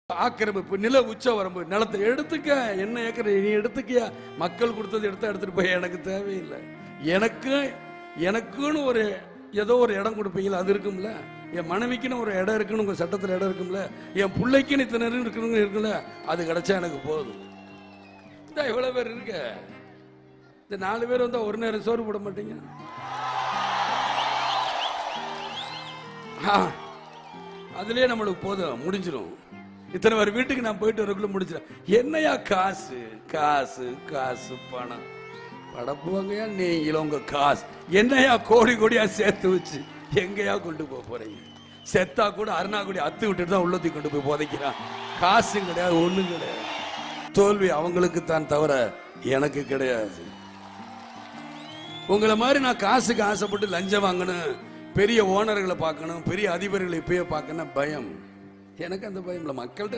ஆக்கிரமிப்பு, நில உச்ச வரம்பு, நிலத்தை எடுத்துக்க, என்ன ஏக்கர் நீ எடுத்துக்கியா, மக்கள் கொடுத்தது எடுத்துட்டு போய் எனக்கு தேவையில்லை. எனக்குன்னு ஒரு ஏதோ ஒரு இடம் கொடுப்பீங்களா, அது இருக்கும்ல. என் மனைவிக்குன்னு ஒரு இடம் இருக்குன்னு உங்க சட்டத்தில் இடம் இருக்கும்ல. என் பிள்ளைக்குன்னு இத்தனை இருக்குல்ல, அது கிடைச்சா எனக்கு போதும். இவ்வளவு பேர் இருக்க, இந்த 4 பேர் வந்தா ஒரு நேரம் சோறு போட மாட்டீங்க. அதுலயே நம்மளுக்கு போதும், முடிஞ்சிடும். இத்தனை பேர் வீட்டுக்கு நான் போயிட்டு வரக்குள்ள முடிச்சிடும். என்னையா காசு காசு காசு, பணம் படப்புவாங்கயா நீங்களும் உங்க காசு என்னையா கோடி கோடியா சேர்த்து வச்சு எங்கயா கொண்டு போறீங்க? செத்தா கூட அருணாக்குடி அத்து விட்டுட்டு தான் உள்ளத்தி கொண்டு போய் புதைக்கிறான். காசு கிடையாது, ஒண்ணும் கிடையாது. தோல்வி அவங்களுக்கு தான் தவிர எனக்கு கிடையாது. உங்களை மாதிரி நான் காசுக்கு ஆசைப்பட்டு லஞ்சம் வாங்கணும், பெரிய ஓனர்களை பார்க்கணும், பெரிய அதிபர்களை இப்பயே பார்க்கணும் பயம். எனக்கு அந்த பயம் இல்லை. மக்கள்கிட்ட